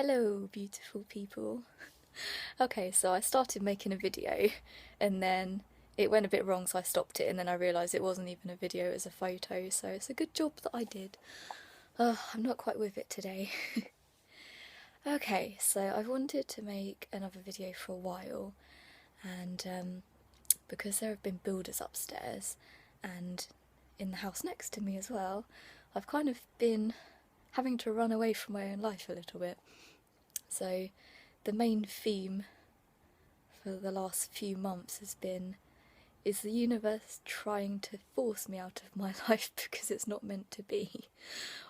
Hello, beautiful people. Okay, so I started making a video and then it went a bit wrong, so I stopped it, and then I realised it wasn't even a video, it was a photo, so it's a good job that I did. I'm not quite with it today. Okay, so I've wanted to make another video for a while, and because there have been builders upstairs and in the house next to me as well, I've kind of been having to run away from my own life a little bit. So the main theme for the last few months has been, is the universe trying to force me out of my life because it's not meant to be?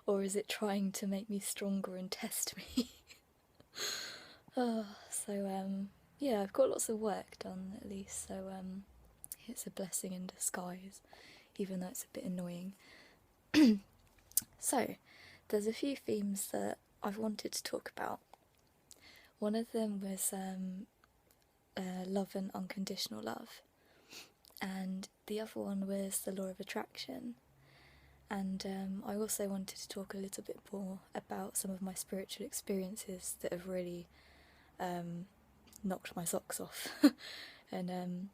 Or is it trying to make me stronger and test me? Yeah, I've got lots of work done at least, so it's a blessing in disguise, even though it's a bit annoying. So, there's a few themes that I've wanted to talk about. One of them was love and unconditional love, and the other one was the law of attraction. And I also wanted to talk a little bit more about some of my spiritual experiences that have really knocked my socks off, and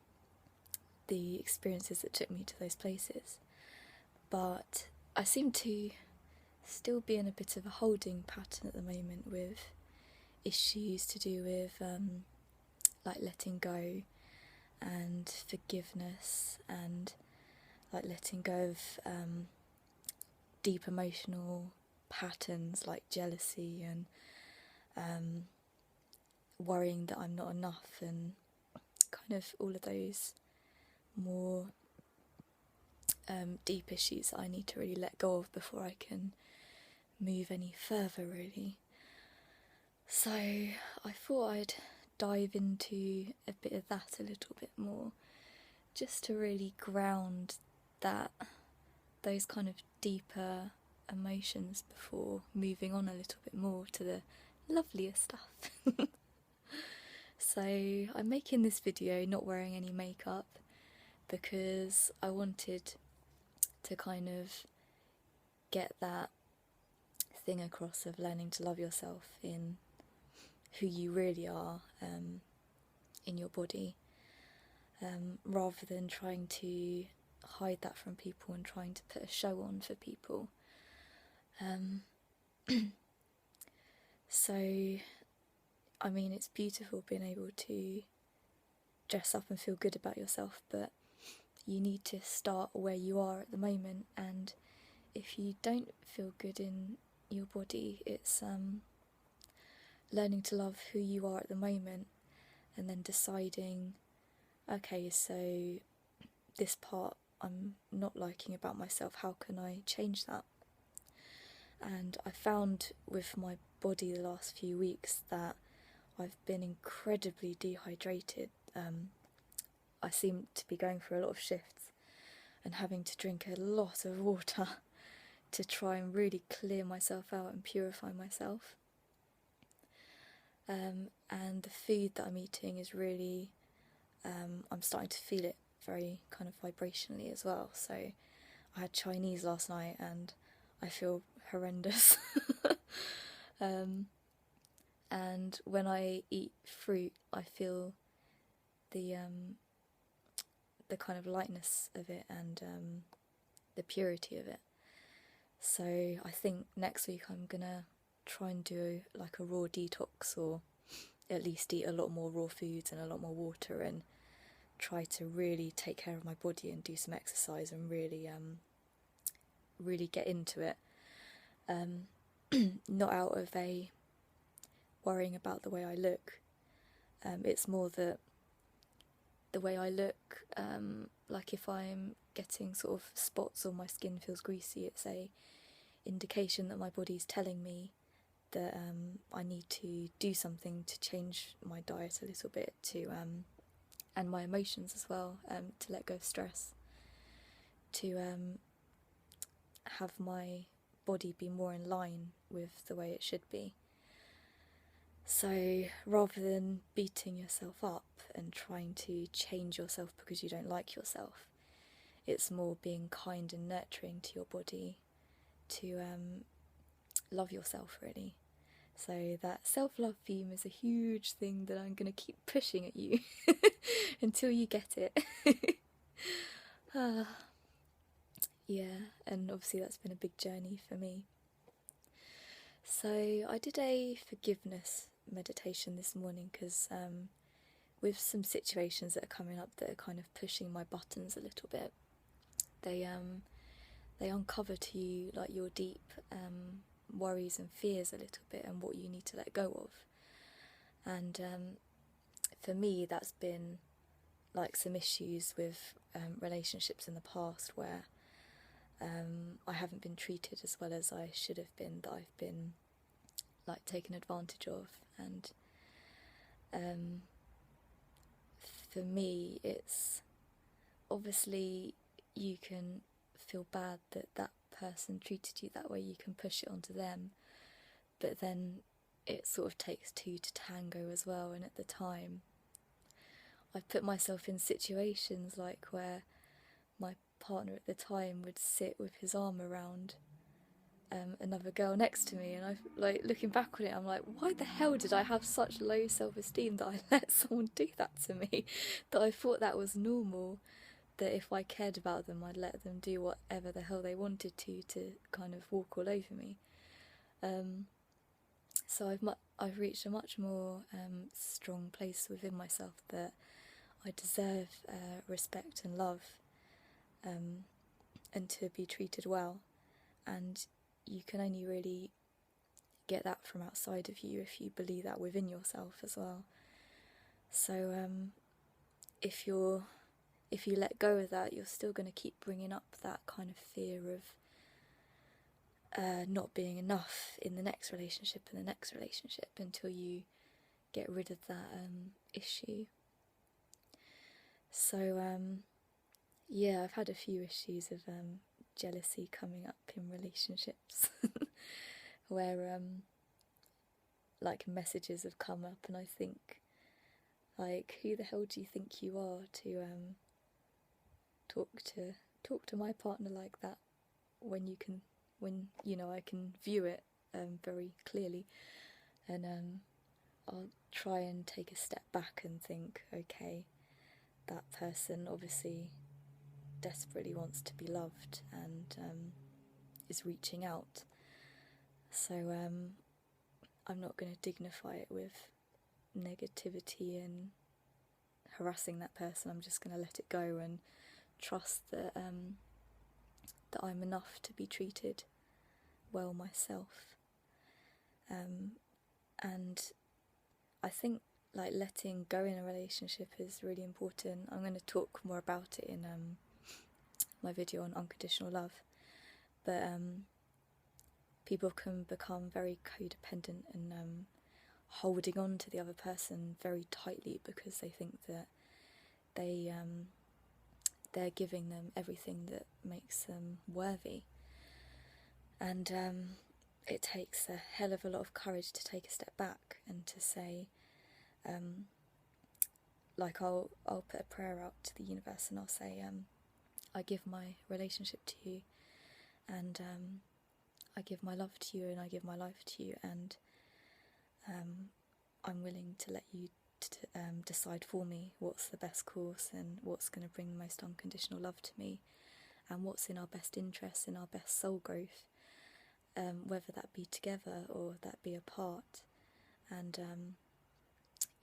the experiences that took me to those places. But I seem to still be in a bit of a holding pattern at the moment with issues to do with like letting go and forgiveness, and like letting go of deep emotional patterns like jealousy and worrying that I'm not enough, and kind of all of those more deep issues that I need to really let go of before I can move any further, really. So I thought I'd dive into a bit of that a little bit more, just to really ground those kind of deeper emotions before moving on a little bit more to the lovelier stuff. So I'm making this video not wearing any makeup because I wanted to kind of get that thing across of learning to love yourself in who you really are, in your body, rather than trying to hide that from people and trying to put a show on for people. So, I mean, it's beautiful being able to dress up and feel good about yourself, but you need to start where you are at the moment, and if you don't feel good in your body, it's learning to love who you are at the moment, and then deciding, okay, so this part I'm not liking about myself, how can I change that? And I found with my body the last few weeks that I've been incredibly dehydrated. I seem to be going through a lot of shifts and having to drink a lot of water to try and really clear myself out and purify myself. And the food that I'm eating is really, I'm starting to feel it very kind of vibrationally as well. So I had Chinese last night and I feel horrendous. And when I eat fruit, I feel the kind of lightness of it, and the purity of it. So I think next week I'm gonna try and do like a raw detox, or at least eat a lot more raw foods and a lot more water, and try to really take care of my body and do some exercise and really really get into it. Not out of a worrying about the way I look. It's more that the way I look, like if I'm getting sort of spots or my skin feels greasy, it's a indication that my body's telling me that I need to do something to change my diet a little bit, to and my emotions as well, to let go of stress, to have my body be more in line with the way it should be. So rather than beating yourself up and trying to change yourself because you don't like yourself, it's more being kind and nurturing to your body, to love yourself really, So that self-love theme is a huge thing that I'm going to keep pushing at you until you get it. Yeah, and obviously that's been a big journey for me. So I did a forgiveness meditation this morning because with some situations that are coming up that are kind of pushing my buttons a little bit, they uncover to you like your deep worries and fears a little bit and what you need to let go of. And for me, that's been like some issues with relationships in the past where I haven't been treated as well as I should have been, that I've been like taken advantage of. And for me, it's obviously you can feel bad that that person treated you that way, you can push it onto them, but then it sort of takes two to tango as well. And at the time, I put myself in situations like where my partner at the time would sit with his arm around another girl next to me, and I like looking back on it, I'm like, why the hell did I have such low self-esteem that I let someone do that to me? That I thought that was normal, that if I cared about them, I'd let them do whatever the hell they wanted to kind of walk all over me. So I've reached a much more strong place within myself that I deserve respect and love, and to be treated well. And you can only really get that from outside of you if you believe that within yourself as well. So if you let go of that, you're still going to keep bringing up that kind of fear of not being enough in the next relationship and the next relationship until you get rid of that issue. So yeah, I've had a few issues of jealousy coming up in relationships where like messages have come up, and I think, like, who the hell do you think you are to talk to my partner like that when you know I can view it very clearly. And I'll try and take a step back and think, okay, that person obviously desperately wants to be loved and is reaching out. So I'm not going to dignify it with negativity and harassing that person. I'm just going to let it go and trust that that I'm enough to be treated well myself. And I think like letting go in a relationship is really important. I'm going to talk more about it in my video on unconditional love, but people can become very codependent and holding on to the other person very tightly because they think that they're giving them everything that makes them worthy. And it takes a hell of a lot of courage to take a step back and to say, like I'll put a prayer out to the universe and I'll say, I give my relationship to you, and I give my love to you, and I give my life to you, and I'm willing to let you decide for me what's the best course and what's going to bring the most unconditional love to me, and what's in our best interests, in our best soul growth, whether that be together or that be apart. And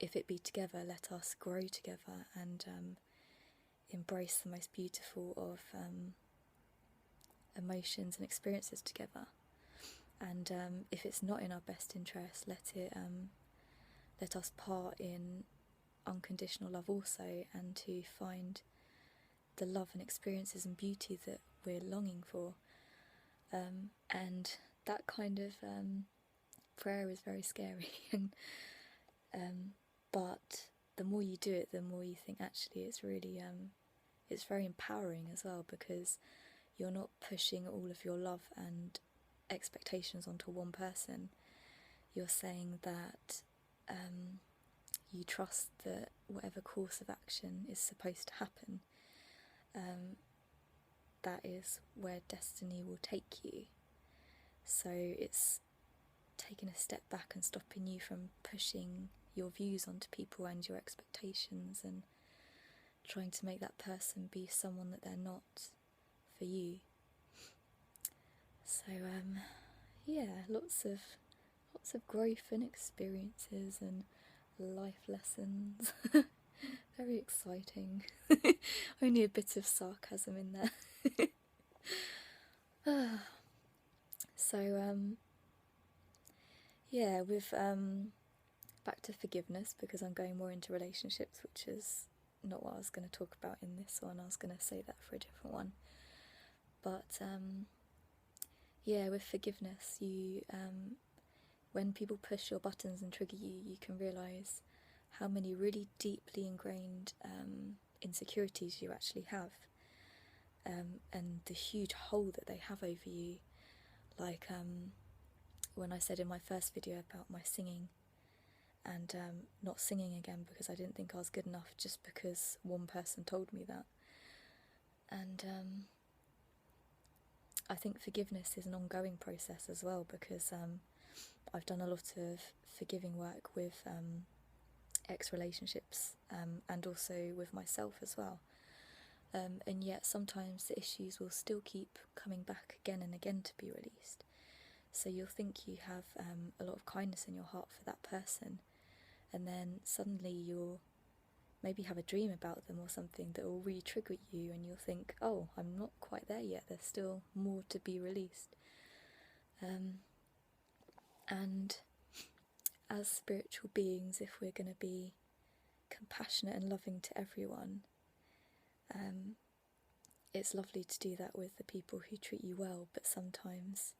if it be together, let us grow together and embrace the most beautiful of emotions and experiences together. And if it's not in our best interest, let us part in unconditional love also, and to find the love and experiences and beauty that we're longing for. And that kind of prayer is very scary, but the more you do it, the more you think actually it's really it's very empowering as well, because you're not pushing all of your love and expectations onto one person. You're saying that you trust that whatever course of action is supposed to happen, that is where destiny will take you. So it's taking a step back and stopping you from pushing your views onto people and your expectations and trying to make that person be someone that they're not for you. So yeah, lots of growth and experiences and life lessons. Very exciting. Only a bit of sarcasm in there. So yeah, with back to forgiveness, because I'm going more into relationships, which is not what I was going to talk about in this one. I was going to say that for a different one. But yeah, with forgiveness, you when people push your buttons and trigger you, you can realise how many really deeply ingrained insecurities you actually have, and the huge hold that they have over you. Like when I said in my first video about my singing, and not singing again because I didn't think I was good enough, just because one person told me that. And I think forgiveness is an ongoing process as well, because I've done a lot of forgiving work with ex-relationships, and also with myself as well. And yet sometimes the issues will still keep coming back again and again to be released. So you'll think you have a lot of kindness in your heart for that person, and then suddenly you'll maybe have a dream about them or something that will really trigger you, and you'll think, oh, I'm not quite there yet, there's still more to be released. And as spiritual beings, if we're going to be compassionate and loving to everyone, it's lovely to do that with the people who treat you well, but sometimes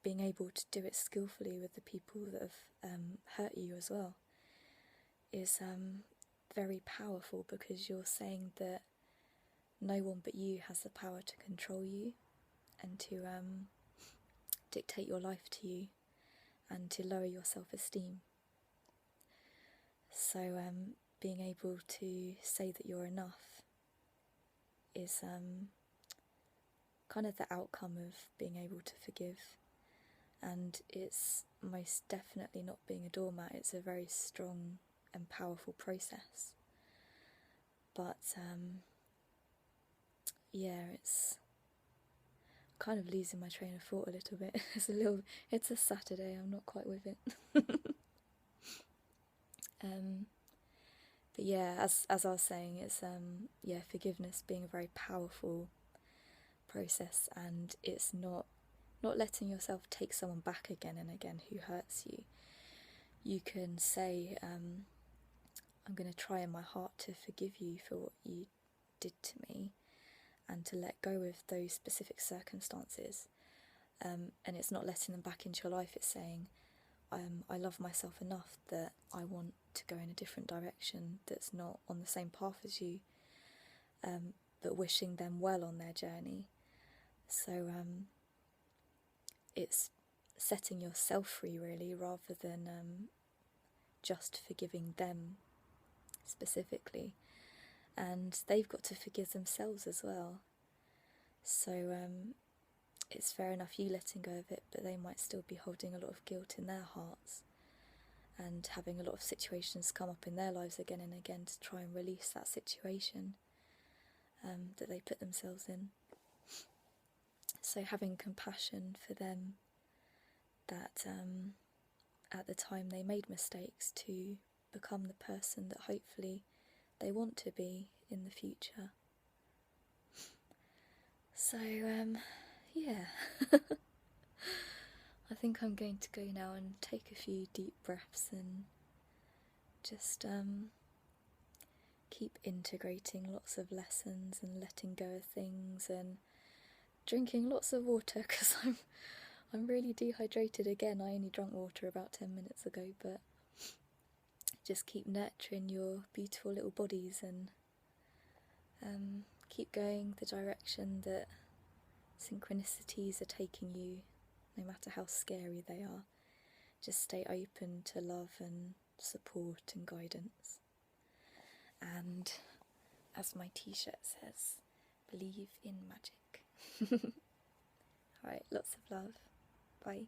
being able to do it skillfully with the people that have hurt you as well is very powerful, because you're saying that no one but you has the power to control you and to dictate your life to you and to lower your self-esteem. So being able to say that you're enough is kind of the outcome of being able to forgive. And it's most definitely not being a doormat. It's a very strong and powerful process. But yeah, it's kind of losing my train of thought a little bit. It's a Saturday, I'm not quite with it. But yeah, as I was saying, it's yeah, forgiveness being a very powerful process, and it's not letting yourself take someone back again and again who hurts you. You can say, I'm going to try in my heart to forgive you for what you did to me, and to let go of those specific circumstances. And it's not letting them back into your life, it's saying, I love myself enough that I want to go in a different direction that's not on the same path as you, but wishing them well on their journey. So it's setting yourself free, really, rather than just forgiving them specifically. And they've got to forgive themselves as well. So it's fair enough you letting go of it, but they might still be holding a lot of guilt in their hearts and having a lot of situations come up in their lives again and again to try and release that situation that they put themselves in. So having compassion for them, that at the time they made mistakes, to become the person that hopefully they want to be in the future. So yeah, I think I'm going to go now and take a few deep breaths and just keep integrating lots of lessons and letting go of things and drinking lots of water, because I'm really dehydrated again. I only drank water about 10 minutes ago, but just keep nurturing your beautiful little bodies and keep going the direction that synchronicities are taking you, no matter how scary they are. Just stay open to love and support and guidance. And as my t-shirt says, believe in magic. Alright, lots of love. Bye.